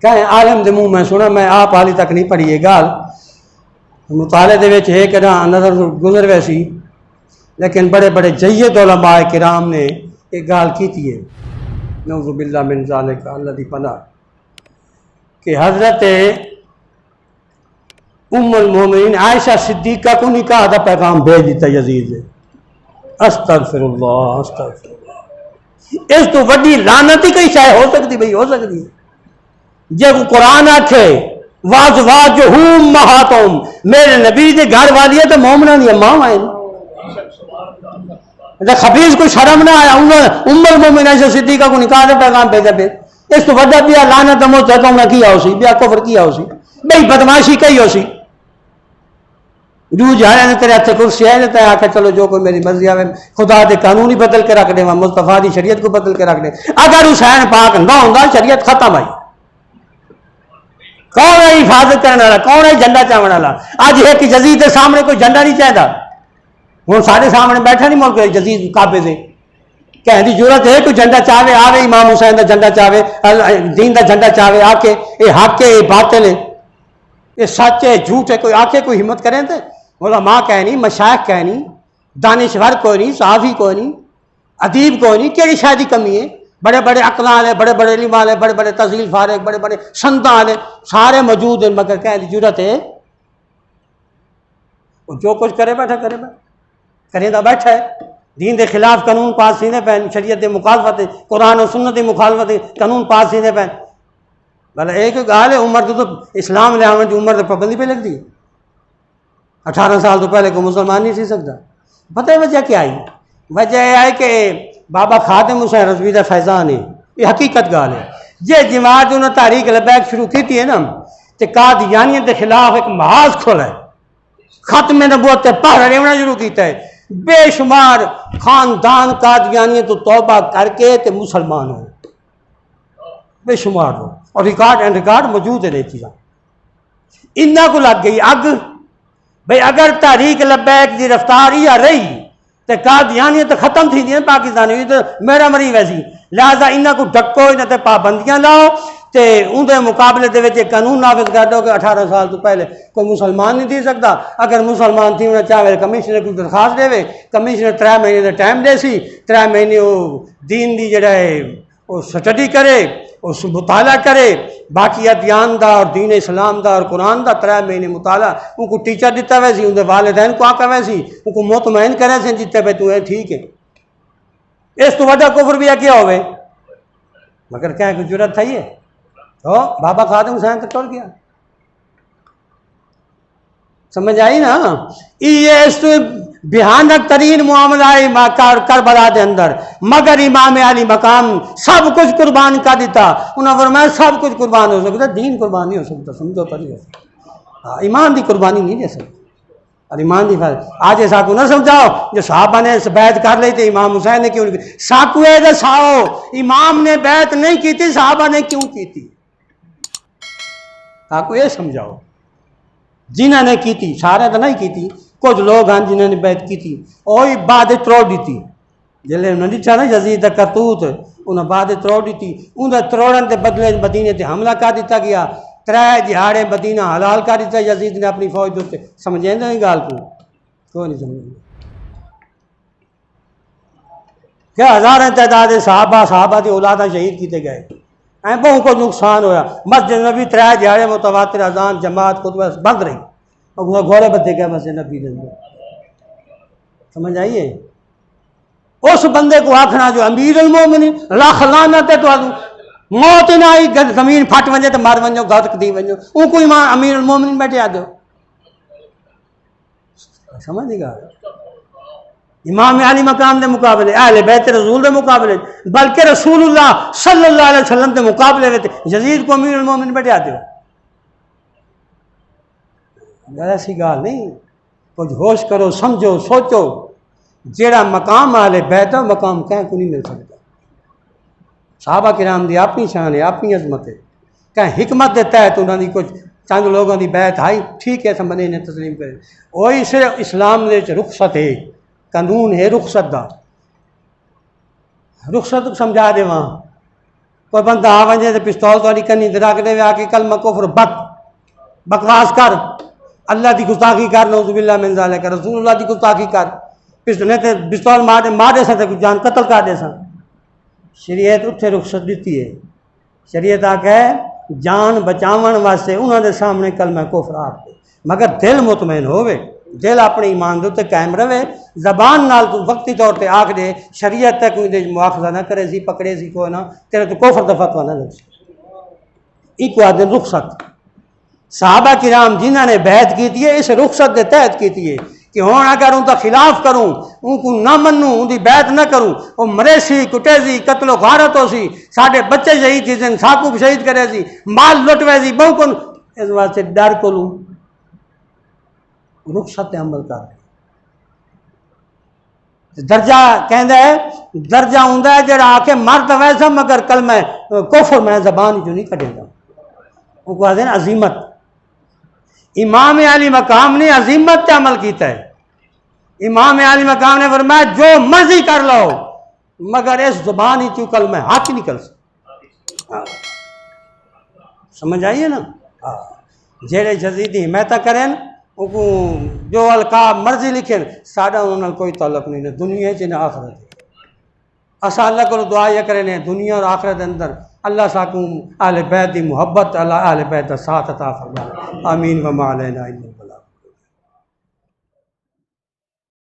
कहें आलम के मुँह मैं सुना, मैं आप हाली तक नहीं पढ़ी है गाल, मुताले दे विच है कि नज़र गुजर वैसी, लेकिन बड़े बड़े जय्यद उलमा किराम ने एक गाल की थी है, नऊज़ु बिल्लाह मिन ज़ालिक अल्लाह पना, कि हज़रत उम्मुल मोमिनीन आयशा सिद्दीक़ा को निकाह का पैगाम भेज दिता यजीद ने। अस्तगफिरुल्लाह अस्तगफिरुल्लाह, इस तो वड्डी लानत ही कई शायद हो सकती, भाई हो सकती है। जब कुरान आखे वाज वाज हूम महातुम, मेरे नबी के घर वाली है तो मोमना दी अम्मा आए, खबीज को शर्म ना आया, उम्मुल मोमिनीन आयशा सिद्दीक़ा को निकाह का पैगाम भेजा पे, इस तो वड्डा बिया लानत दमो तो तुमने किया उसी बिया कुफ्र किया उसी, भाई बदमाशी कही उसी जू जाया ने तेरे हथे कुर्सी है ते आखे चलो जो कोई मेरी मर्जी आवे, खुदा के कानून ही बदल के रख दे, मुस्तफा की शरीयत को बदल के रख दे। अगर हुसैन पाक ना होंदा शरीयत खत्म आई, कौन है हिफाजत करने वाला, कौन है झंडा चावण वाला? अज एक यजीद के सामने कोई झंडा नहीं चाहता, हुण साढ़े सामने बैठा नहीं मुल्क यजीद काबे से, कहने की जरूरत है कोई झंडा चाहे आवे, इमाम हुसैन का झंडा चाहे, दीन का झंडा चाहे आके ये हक है, ये बातिल है, ये सच है झूठ है, कोई आके कोई हिम्मत करें तो उलमा कह नहीं, मशाइख कह नहीं, दानिशवर कोई नहीं, सहाफ़ी कोई नहीं, अदीब कोई नहीं, केड़ी शायद कमी है? बड़े बड़े अकला वाले, बड़े बड़े इल्म वाले, बड़े बड़े तहसील फारिग, बड़े बड़े संता वाले सारे मौजूद हैं, मगर कहने की जरूरत है जो कुछ करे बैठा करे करेंदा बैठा है, दीन के खिलाफ कानून पास सीने पैन, शरीयत के मुखालफत, कुरान और सुन्नत की मुखालफत, कानून पास सीने पैन। भला एक गाल है उम्र तो इस्लाम ले आने की उम्र तो पाबंदी पे लगती है, 18 साल तो पहले को मुसलमान नहीं सी सकता। पता है वजह क्या आई? वजह यह है कि बाबा खादिम हुसैन रज़वी दा फैज़ान है, ये हकीकत गाल है। जे जमात उन्हें तहरीक लबैक शुरू की थी है ना, तो कादियानियत के खिलाफ एक महाज खोला है, खत्म नबूवत पहरा रेवना शुरू किया है, बेशुमार खानदान कादियानियत तो तौबा करके ते मुसलमान हो, बेशुमार हो, और रिकॉर्ड एंड रिकॉर्ड मौजूद है चीज़ा। इन्ना को लग गई अग भाई अगर तहरीक लबैक की रफ्तार या रही तो कादियानियत खत्म थी दी पाकिस्तानी तो मेरा मरी वैसी, लिहाजा इन्हों को डको, इन्होंने पाबंदियां लाओ, तो उनके मुकाबले के कानून नाफिज कर दो कि 18 साल तो पहले कोई मुसलमान नहीं दे सकता। अगर मुसलमान थी उन्हें चाहे कमिश्नर को दरखास्त देवे, कमिश्नर 3 महीने का टाइम दे सी, 3 महीने वो दीन की जरा वो स्टडी करे, उस मुताला करे, बाकी अध्यान का और दीन इस्लाम का और कुरान का 3 महीने मुताला उनको टीचर दिता वैसी, उनके वालिदैन को आका वैसी, उनको मुतमईन करे से जितने पे तू ठीक है। इस तो वजह कुफर भी क्या हो, मगर क्या कोई जरूरत था ये? तो बाबा खादिम हुसैन तो टुर गया, समझ आई ना? ये इस भयानक तरीन मामला करबला के अंदर, मगर इमाम अली मकाम सब कुछ कुर्बान कर दिता, उन्होंने फरमाया सब कुछ कुर्बान हो सकता, दीन कुर्बान नहीं हो सकता, समझो तो नहीं हो सकता, हाँ ईमान की कुर्बानी नहीं दे सकती। और ईमान की आज ऐसा को ना समझाओ जो साहबा ने बैत कर ली थी, इमाम हुसैन ने क्यों नहीं की? साकू दसाओ इमाम ने बैत नहीं की थी, साहबा ने क्यों की थी? आपको ये समझाओ, जिन्होंने की थी सारे तो नहीं की थी, कुछ लोग हैं जिन्होंने बैत की थी और बाद तोड़ दी थी, जिले उन्हें दिखा ना यजीद का करतूत, उन्हें बाद तोड़ दी थी, उन्हें तोड़न के बदले मदीने से हमला कर दिता गया, 3 दिहाड़े मदीना हलाल कर दिता यजीद ने अपनी फौज के उत्ते। समझे ना गाल को? कोई नहीं समझे क्या? हज़ारों तादाद साहबा की औलादा शहीद किए गए, बहुत को नुकसान होया, मस्जिद नबी 3 दिहाड़े मुतवातिर अजान जमात खुतबा बंद रही, और घोड़े बदे गए मस्जिद नबी के अंदर। समझ आइए? उस बंदे को आखना जो अमीरुल मोमिनीन लाख लानत है, तो मौत ना आई, जमीन फट वजे तो मर वजो, गदक दी वजो, उनको ईमान अमीरुल मोमिनीन बैठे आ दो। समझेगा? इमाम अली मकाम के मुकाबले, अहले बैत रसूल के मुकाबले, बल्कि रसूलुल्लाह सल्लल्लाहु अलैहि वसल्लम के मुकाबले में यजीद को अमीरुल मोमिनीन बैठे आते हो। ऐसी गाल नहीं, कुछ होश करो, समझो, सोचो, जेड़ा मकाम अहले बैत है मकाम कहीं को नहीं मिल सकता। साहबा किराम की अपनी शान है, अपनी अजमत है, कहीं हिकमत के तहत उन्होंने कुछ चंद लोगों की बैत आई, ठीक है, समझे ने तस्लीम करे, वही सिर्फ इस्लाम में रुखसत है, कानून है रुखसत का, रुखसत समझा दे वहाँ कोई बंदा आ वजे तो पिस्तौल थोड़ी कन्नी ते रख देवे आके कलमा कुफ्र बकवास कर, अल्लाह की गुस्ताखी कर, नौजुबिल्लाह मिन ज़ालिक, रसूलुल्लाह की गुस्ताखी कर, पिस्तौल मार दे सकते जान कत्ल कर दे सन। शरीयत उत्थे रुखसत दी है। शरीयत आके जान बचावन वास्ते उन्होंने सामने कलमा कुफ्र आख दे, मगर दिल मुतमैन होवे, दिल अपने ईमान दे कायम रहे। जबान नाल तू वक्ती तौर पर आख दे शरीयत तक कोई मुआखजा ना करे सी, पकड़े सी कोई ना, तेरे तो कुफ्र दा फतवा ना लग सी। एक आदमी रुखसत सहाबा किराम जिन्होंने बैत की है इस रुखसत के तहत की है कि हुण अगर उनका खिलाफ करूँ, उनको ना मनूँ, उनकी बैत ना करूँ, वो मरे सी, कुटे सी, कतलो गारत हो सी, साढ़े बच्चे शहीद थी, साकू शहीद करे सी, माल लुटवे सी, बहु को इस वास्ते डर को लूँ रुखसत अमल कर। दर्जा कहता है दर्जा होंगे है जरा आके मरद वैसा मगर कल मैं कुफ्र मैं जबान जो नहीं कटेगा। वो कहते हैं अजीमत। इमाम अली मकाम ने अजीमत पे अमल किया है। इमाम अली मकाम ने फरमाया जो मर्जी कर लो मगर इस जुबान ही कल मैं हाथ ही निकल सकता। समझ आइए ना। जेड़े जजीदी हिमायत करें जो अलका मर्जी लिखे साढ़ा उन्होंने कोई ताल्लुक नहीं ना दुनिया च ना आखरत। असा अल्लाह को दुआ यह करें दुनिया और आखरत अंदर अल्लाह साकू आले बैत की मुहब्बत, अल्लाह आले बैत का साथ अता फरमाए। आमीन व मा अलैना।